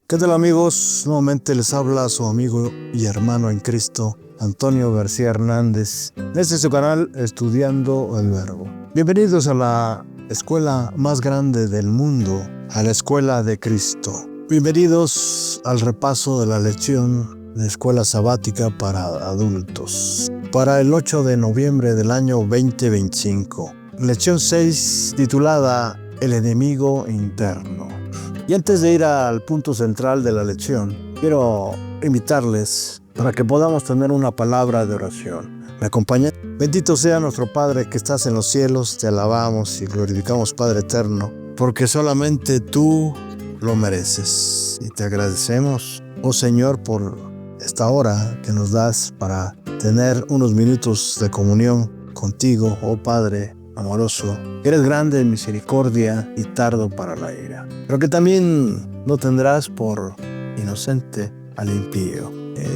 ¿Qué tal, amigos? Nuevamente les habla su amigo y hermano en Cristo, Antonio García Hernández, desde su canal Estudiando el Verbo. Bienvenidos a la escuela más grande del mundo, a la Escuela de Cristo. Bienvenidos al repaso de la lección de Escuela Sabática para Adultos, para el 8 de noviembre del año 2025. Lección 6, titulada El enemigo interno. Y antes de ir al punto central de la lección, quiero invitarles para que podamos tener una palabra de oración. ¿Me acompañan? Bendito sea nuestro Padre que estás en los cielos, te alabamos y glorificamos, Padre eterno, porque solamente tú lo mereces. Y te agradecemos, oh Señor, por esta hora que nos das para tener unos minutos de comunión contigo, oh Padre amoroso, que eres grande en misericordia y tardo para la ira, pero que también no tendrás por inocente al impío.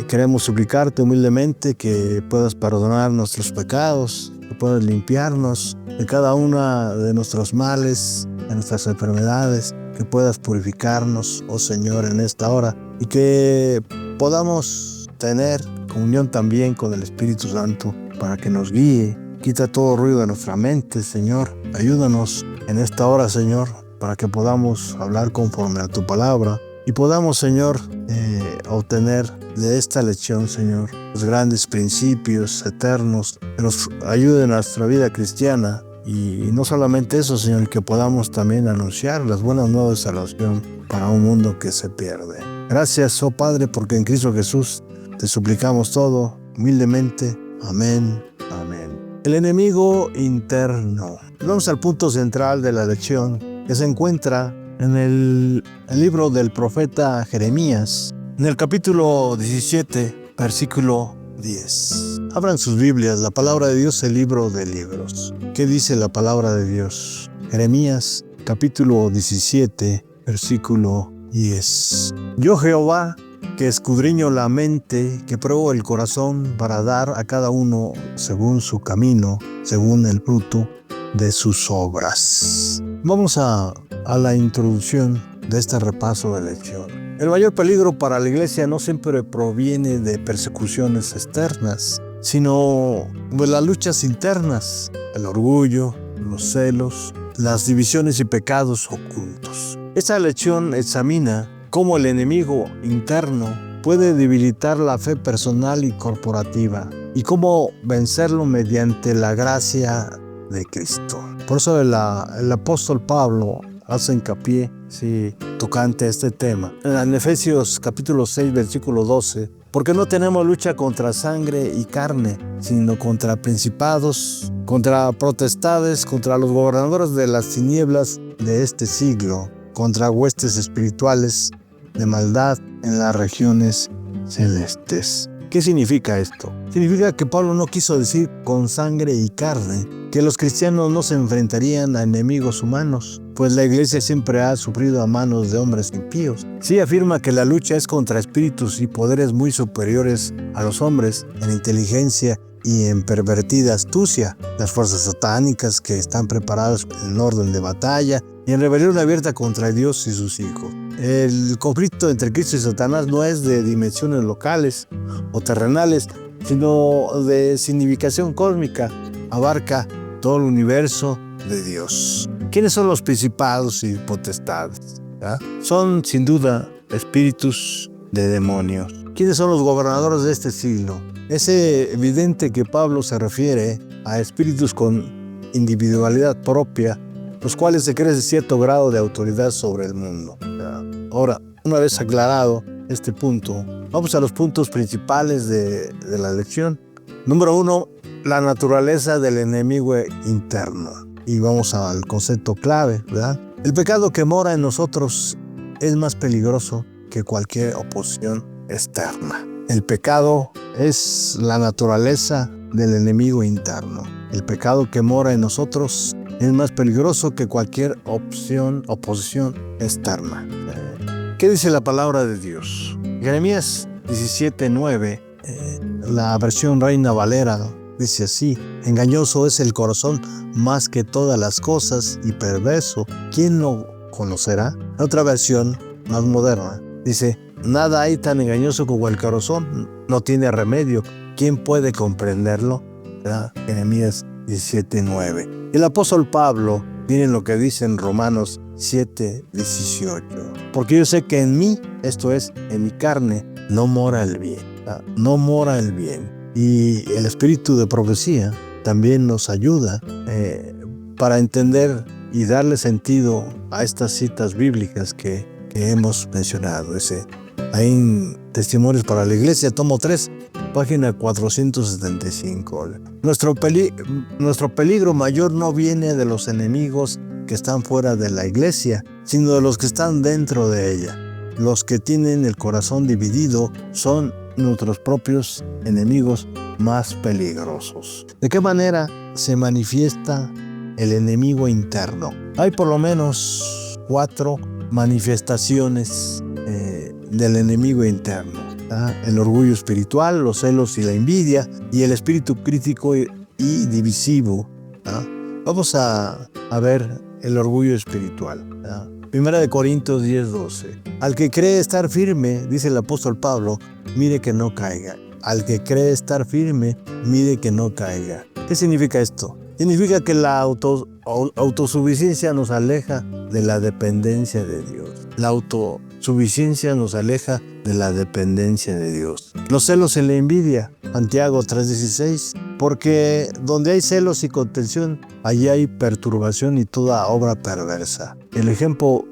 Queremos suplicarte humildemente que puedas perdonar nuestros pecados, que puedas limpiarnos de cada una de nuestros males, de nuestras enfermedades, que puedas purificarnos, oh Señor, en esta hora, y que podamos tener comunión también con el Espíritu Santo para que nos guíe. Quita todo ruido de nuestra mente, Señor. Ayúdanos en esta hora, Señor, para que podamos hablar conforme a tu palabra y podamos, Señor, obtener de esta lección, Señor, los grandes principios eternos que nos ayuden a nuestra vida cristiana. Y no solamente eso, Señor, que podamos también anunciar las buenas nuevas de salvación para un mundo que se pierde. Gracias, oh Padre, porque en Cristo Jesús te suplicamos todo humildemente. Amén. Amén. El enemigo interno. Vamos al punto central de la lección, que se encuentra en el libro del profeta Jeremías, en el capítulo 17, versículo 10. Abran sus Biblias, la palabra de Dios, el libro de libros. ¿Qué dice la palabra de Dios? Jeremías, capítulo 17, versículo 10. Yo, Jehová, que escudriño la mente, que pruebo el corazón para dar a cada uno según su camino, según el fruto de sus obras. Vamos a la introducción de este repaso de lección. El mayor peligro para la iglesia no siempre proviene de persecuciones externas, sino de las luchas internas, el orgullo, los celos, las divisiones y pecados ocultos. Esta lección examina cómo el enemigo interno puede debilitar la fe personal y corporativa y cómo vencerlo mediante la gracia de Cristo. Por eso el apóstol Pablo hace hincapié tocante a este tema. En Efesios capítulo 6, versículo 12, porque no tenemos lucha contra sangre y carne, sino contra principados, contra potestades, contra los gobernadores de las tinieblas de este siglo, contra huestes espirituales de maldad en las regiones celestes. ¿Qué significa esto? Significa que Pablo no quiso decir con sangre y carne, que los cristianos no se enfrentarían a enemigos humanos, pues la iglesia siempre ha sufrido a manos de hombres impíos. Sí afirma que la lucha es contra espíritus y poderes muy superiores a los hombres en inteligencia y en pervertida astucia, las fuerzas satánicas que están preparadas en orden de batalla y en rebelión abierta contra Dios y sus hijos. El conflicto entre Cristo y Satanás no es de dimensiones locales o terrenales, sino de significación cósmica. Abarca todo el universo de Dios. ¿Quiénes son los principados y potestades? Son, sin duda, espíritus de demonios. ¿Quiénes son los gobernadores de este siglo? Es evidente que Pablo se refiere a espíritus con individualidad propia, los cuales se creen cierto grado de autoridad sobre el mundo. Ahora, una vez aclarado este punto, vamos a los puntos principales de la lección. Número 1, la naturaleza del enemigo interno. Y vamos al concepto clave, ¿verdad? El pecado que mora en nosotros es más peligroso que cualquier oposición externa. El pecado es la naturaleza del enemigo interno. El pecado que mora en nosotros es más peligroso que cualquier oposición externa. ¿Qué dice la palabra de Dios? Jeremías 17:9, la versión Reina Valera, dice así: engañoso es el corazón más que todas las cosas y perverso, ¿quién lo conocerá? Otra versión más moderna, Dice, nada hay tan engañoso como el corazón, no tiene remedio. ¿Quién puede comprenderlo? ¿Verdad? Jeremías 17:9. El apóstol Pablo, miren lo que dice en Romanos 7:18. Porque yo sé que en mí, esto es, en mi carne, no mora el bien. ¿Verdad? No mora el bien. Y el espíritu de profecía también nos ayuda para entender y darle sentido a estas citas bíblicas que hemos mencionado. Ahí en Testimonios para la Iglesia, tomo 3, página 475. Nuestro peligro mayor no viene de los enemigos que están fuera de la iglesia, sino de los que están dentro de ella. Los que tienen el corazón dividido son nuestros propios enemigos más peligrosos. ¿De qué manera se manifiesta el enemigo interno? Hay por lo menos 4 manifestaciones del enemigo interno. El orgullo espiritual, los celos y la envidia, y el espíritu crítico y divisivo. Vamos a ver el orgullo espiritual. Primera de Corintios 10:12. Al que cree estar firme, dice el apóstol Pablo, mire que no caiga. Al que cree estar firme, mire que no caiga. ¿Qué significa esto? Significa que la autosuficiencia nos aleja de la dependencia de Dios. La autosuficiencia nos aleja de la dependencia de Dios. Los celos y la envidia, Santiago 3:16, porque donde hay celos y contención, allí hay perturbación y toda obra perversa. El ejemplo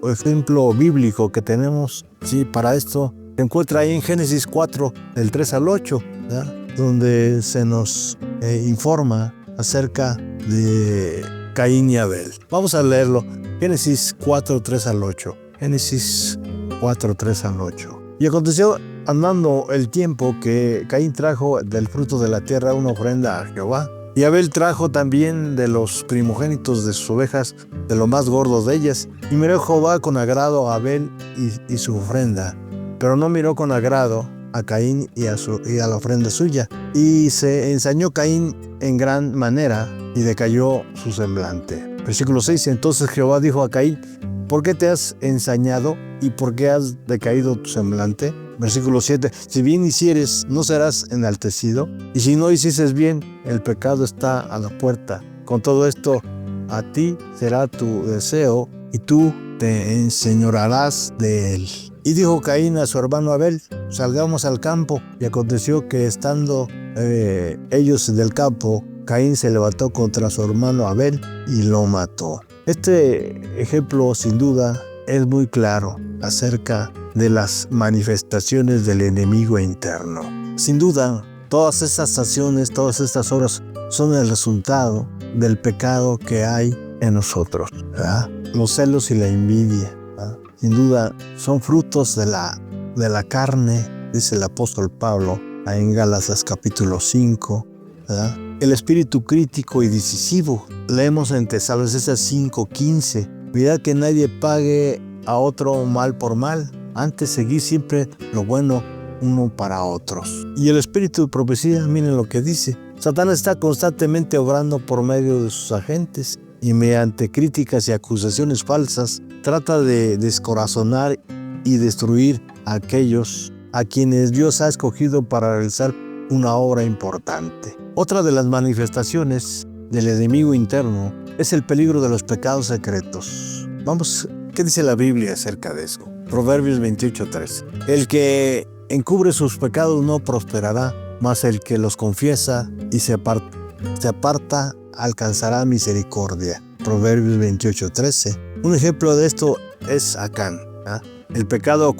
bíblico que tenemos para esto se encuentra ahí en Génesis 4, del 3 al 8, ¿verdad? Donde se nos informa acerca de Caín y Abel. Vamos a leerlo. Génesis 4, 3 al 8. Génesis 4, 3 al 8. Y aconteció, andando el tiempo, que Caín trajo del fruto de la tierra una ofrenda a Jehová. Y Abel trajo también de los primogénitos de sus ovejas, de lo más gordo de ellas. Y miró Jehová con agrado a Abel y su ofrenda, pero no miró con agrado a Caín y a la ofrenda suya. Y se ensañó Caín en gran manera, y decayó su semblante. Versículo 6. Entonces Jehová dijo a Caín, ¿por qué te has ensañado y por qué has decaído tu semblante? Versículo 7. Si bien hicieres, no serás enaltecido, y si no hicieses bien, el pecado está a la puerta. Con todo esto, a ti será tu deseo, y tú te enseñorearás de él. Y dijo Caín a su hermano Abel, salgamos al campo. Y aconteció que estando ellos del campo, Caín se levantó contra su hermano Abel y lo mató. Este ejemplo, sin duda, es muy claro acerca de las manifestaciones del enemigo interno. Sin duda, todas estas acciones, todas estas obras son el resultado del pecado que hay en nosotros, ¿verdad? Los celos y la envidia, ¿verdad? Sin duda, son frutos de la carne, dice el apóstol Pablo en Gálatas capítulo 5, ¿verdad? El espíritu crítico y decisivo, leemos en Tesalonicenses 5:15. Mirad que nadie pague a otro mal por mal, antes seguir siempre lo bueno uno para otros. Y el espíritu de profecía, miren lo que dice. Satanás está constantemente obrando por medio de sus agentes y mediante críticas y acusaciones falsas trata de descorazonar y destruir a aquellos a quienes Dios ha escogido para realizar una obra importante. Otra de las manifestaciones del enemigo interno es el peligro de los pecados secretos. ¿Qué dice la Biblia acerca de eso? Proverbios 28:3. El que encubre sus pecados no prosperará, mas el que los confiesa y se aparta alcanzará misericordia. Proverbios 28:13. Un ejemplo de esto es Acán. El pecado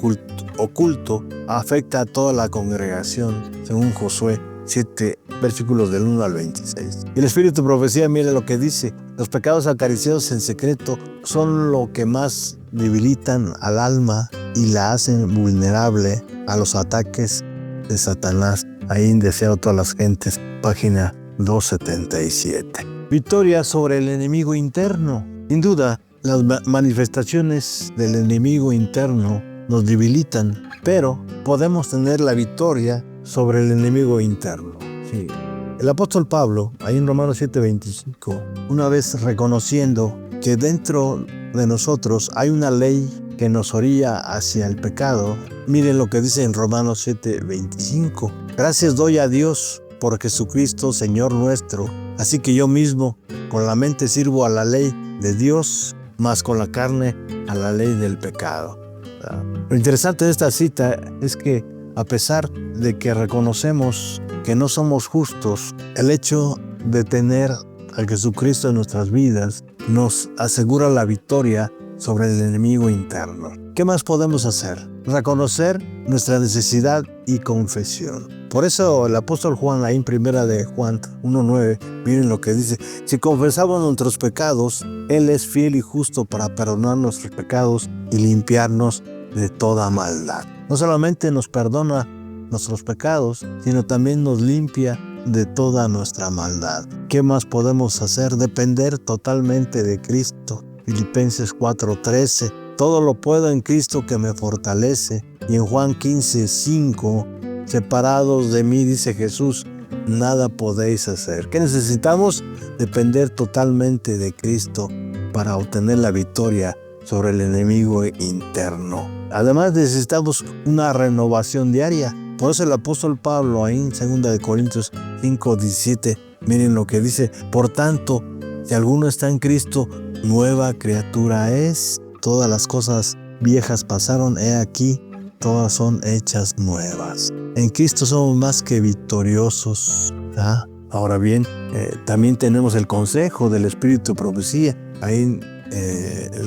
oculto afecta a toda la congregación, según Josué 7, versículos del 1 al 26. Y el espíritu de profecía, mire lo que dice. Los pecados acariciados en secreto son lo que más debilitan al alma y la hacen vulnerable a los ataques de Satanás. Ahí en Deseo a todas las gentes, página 277. Victoria sobre el enemigo interno. Sin duda, las manifestaciones del enemigo interno nos debilitan, pero podemos tener la victoria sobre el enemigo interno. Sí. El apóstol Pablo, ahí en Romanos 7:25, una vez reconociendo que dentro de nosotros hay una ley que nos orilla hacia el pecado. Miren lo que dice en Romanos 7:25. Gracias doy a Dios por Jesucristo, Señor nuestro. Así que yo mismo con la mente sirvo a la ley de Dios, mas con la carne a la ley del pecado. Lo interesante de esta cita es que a pesar de que reconocemos que no somos justos, el hecho de tener a Jesucristo en nuestras vidas nos asegura la victoria sobre el enemigo interno. ¿Qué más podemos hacer? Reconocer nuestra necesidad y confesión. Por eso el apóstol Juan, ahí en primera de Juan 1:9, miren lo que dice: si confesamos nuestros pecados, Él es fiel y justo para perdonar nuestros pecados y limpiarnos de toda maldad. No solamente nos perdona nuestros pecados, sino también nos limpia de toda nuestra maldad. ¿Qué más podemos hacer? Depender totalmente de Cristo. Filipenses 4:13, todo lo puedo en Cristo que me fortalece. Y en Juan 15:5, separados de mí, dice Jesús, nada podéis hacer. ¿Qué necesitamos? Depender totalmente de Cristo para obtener la victoria sobre el enemigo interno. Además necesitamos una renovación diaria. Por eso el apóstol Pablo, ahí en 2 Corintios 5:17, miren lo que dice: por tanto, si alguno está en Cristo, nueva criatura es. Todas las cosas viejas pasaron, he aquí, todas son hechas nuevas. En Cristo somos más que victoriosos. Ahora bien, también tenemos el consejo del Espíritu de Profecía. Ahí en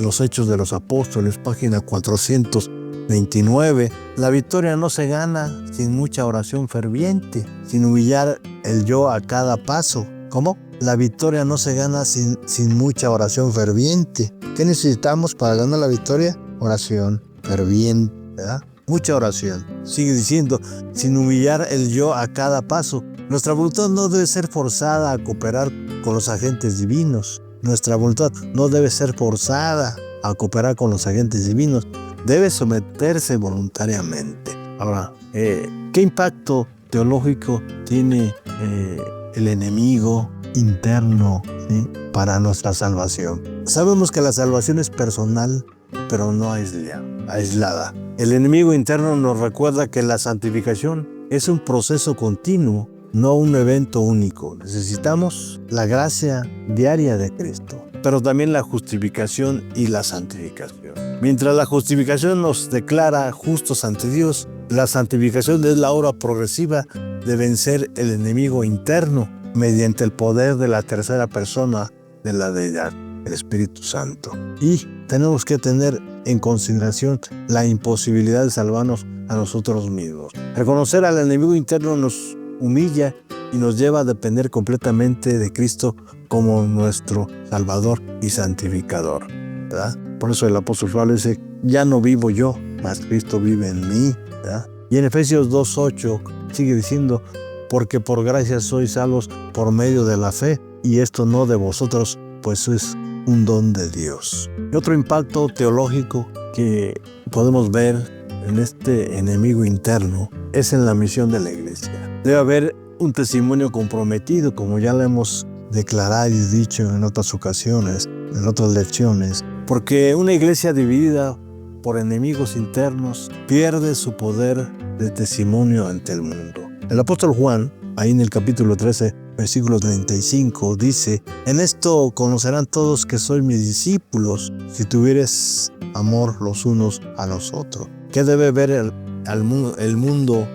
los Hechos de los Apóstoles, página 429. La victoria no se gana sin mucha oración ferviente, sin humillar el yo a cada paso. ¿Cómo? La victoria no se gana sin mucha oración ferviente. ¿Qué necesitamos para ganar la victoria? Oración ferviente, ¿verdad? Mucha oración. Sigue diciendo, sin humillar el yo a cada paso. Nuestra voluntad no debe ser forzada a cooperar con los agentes divinos. Nuestra voluntad no debe ser forzada a cooperar con los agentes divinos. Debe someterse voluntariamente. Ahora, ¿qué impacto teológico tiene el enemigo interno, ¿sí?, para nuestra salvación? Sabemos que la salvación es personal, pero no aislada. El enemigo interno nos recuerda que la santificación es un proceso continuo, no un evento único. Necesitamos la gracia diaria de Cristo, pero también la justificación y la santificación. Mientras la justificación nos declara justos ante Dios, la santificación es la obra progresiva de vencer el enemigo interno mediante el poder de la tercera persona de la deidad, el Espíritu Santo. Y tenemos que tener en consideración la imposibilidad de salvarnos a nosotros mismos. Reconocer al enemigo interno nos humilla y nos lleva a depender completamente de Cristo como nuestro Salvador y Santificador, ¿verdad? Por eso el apóstol Pablo dice, ya no vivo yo, mas Cristo vive en mí, ¿verdad? Y en Efesios 2:8 sigue diciendo, porque por gracia sois salvos por medio de la fe, y esto no de vosotros, pues es un don de Dios. Y otro impacto teológico que podemos ver en este enemigo interno es en la misión de la iglesia. Debe haber un testimonio comprometido, como ya lo hemos declarado y dicho en otras ocasiones, en otras lecciones, porque una iglesia dividida por enemigos internos pierde su poder de testimonio ante el mundo. El apóstol Juan, ahí en el capítulo 13, versículo 35, dice, en esto conocerán todos que sois mis discípulos, si tuvieres amor los unos a los otros. ¿Qué debe ver el mundo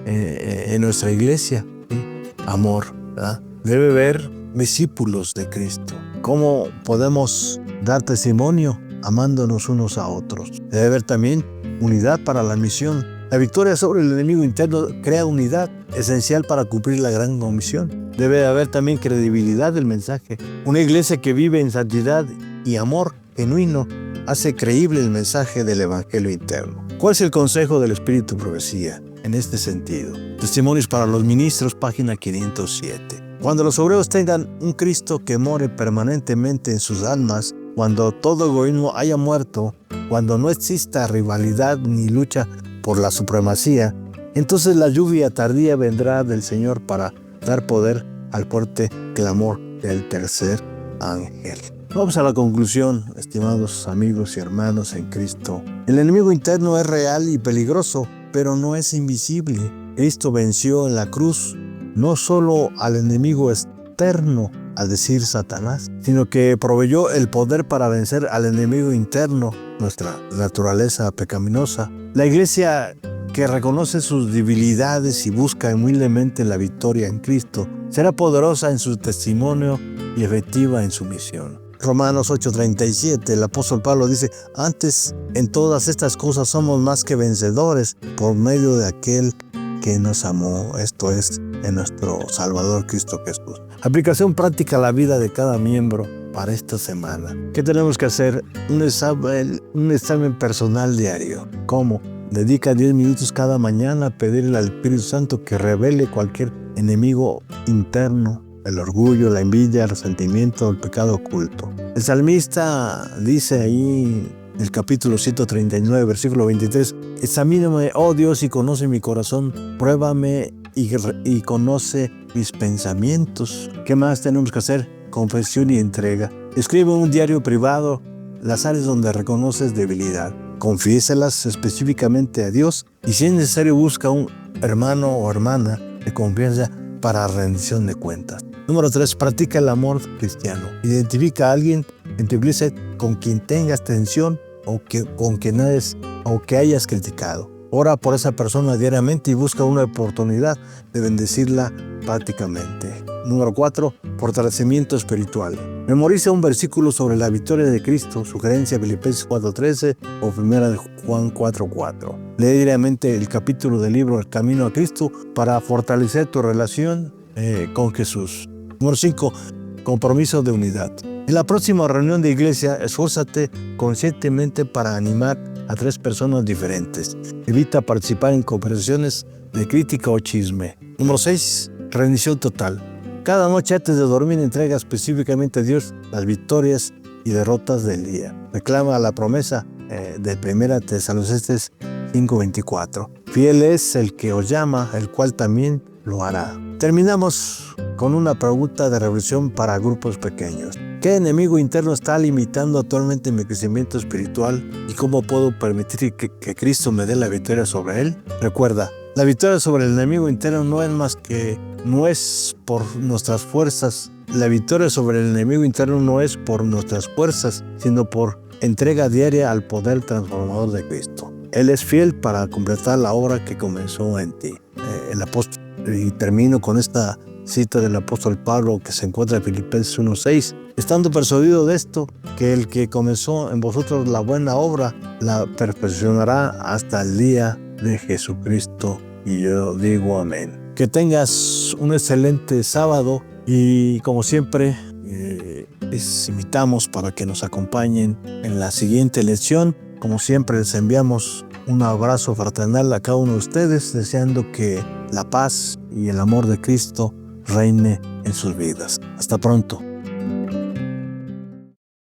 en nuestra iglesia? ¿Sí? Amor, ¿verdad? Debe ver discípulos de Cristo. ¿Cómo podemos dar testimonio? Amándonos unos a otros. Debe haber también unidad para la misión. La victoria sobre el enemigo interno crea unidad, esencial para cumplir la gran comisión. Debe haber también credibilidad del mensaje. Una iglesia que vive en santidad y amor genuino hace creíble el mensaje del evangelio interno. ¿Cuál es el consejo del Espíritu de Profecía en este sentido? Testimonios para los ministros, página 507. Cuando los obreros tengan un Cristo que more permanentemente en sus almas, cuando todo egoísmo haya muerto, cuando no exista rivalidad ni lucha por la supremacía, entonces la lluvia tardía vendrá del Señor para dar poder al fuerte clamor del tercer ángel. Vamos a la conclusión, estimados amigos y hermanos en Cristo. El enemigo interno es real y peligroso, pero no es invisible. Cristo venció en la cruz no solo al enemigo externo, al decir Satanás, sino que proveyó el poder para vencer al enemigo interno, nuestra naturaleza pecaminosa. La iglesia que reconoce sus debilidades y busca humildemente la victoria en Cristo, será poderosa en su testimonio y efectiva en su misión. Romanos 8:37, el apóstol Pablo dice: antes en todas estas cosas somos más que vencedores por medio de aquel que nos amó, esto es, en nuestro Salvador Cristo Jesús. Aplicación práctica a la vida de cada miembro para esta semana. ¿Qué tenemos que hacer? Un examen personal diario. ¿Cómo? Dedica 10 minutos cada mañana a pedirle al Espíritu Santo que revele cualquier enemigo interno, el orgullo, la envidia, el resentimiento, el pecado oculto. El salmista dice ahí en el capítulo 139, versículo 23, examíname, oh Dios, y conoce mi corazón, pruébame y conoce mis pensamientos. ¿Qué más tenemos que hacer? Confesión y entrega. Escribe un diario privado las áreas donde reconoces debilidad. Confiéselas específicamente a Dios y si es necesario busca un hermano o hermana de confianza para rendición de cuentas. Número 3. Practica el amor cristiano. Identifica a alguien en tu iglesia con quien tengas tensión o que hayas criticado. Ora por esa persona diariamente y busca una oportunidad de bendecirla prácticamente. Número 4. Fortalecimiento espiritual. Memoriza un versículo sobre la victoria de Cristo, sugerencia Filipenses 4:13 o 1 de Juan 4:4. Lee diariamente el capítulo del libro El Camino a Cristo para fortalecer tu relación con Jesús. Número 5. Compromiso de unidad. En la próxima reunión de iglesia, esfuérzate conscientemente para animar a 3 personas diferentes. Evita participar en conversaciones de crítica o chisme. Número 6. Rendición total. Cada noche antes de dormir entrega específicamente a Dios las victorias y derrotas del día. Reclama la promesa de 1 Tesalonicenses 5:24. Fiel es el que os llama, el cual también lo hará. Terminamos con una pregunta de reflexión para grupos pequeños. ¿Qué enemigo interno está limitando actualmente mi crecimiento espiritual y cómo puedo permitir que Cristo me dé la victoria sobre él? Recuerda, la victoria sobre el enemigo interno no es por nuestras fuerzas. La victoria sobre el enemigo interno no es por nuestras fuerzas, sino por entrega diaria al poder transformador de Cristo. Él es fiel para completar la obra que comenzó en ti. El apóstol, y termino con esta cita del apóstol Pablo que se encuentra en Filipenses 1:6. Estando persuadido de esto, que el que comenzó en vosotros la buena obra, la perfeccionará hasta el día de Jesucristo. Y yo digo amén. Que tengas un excelente sábado y como siempre les invitamos para que nos acompañen en la siguiente lección. Como siempre les enviamos un abrazo fraternal a cada uno de ustedes, deseando que la paz y el amor de Cristo reine en sus vidas. Hasta pronto.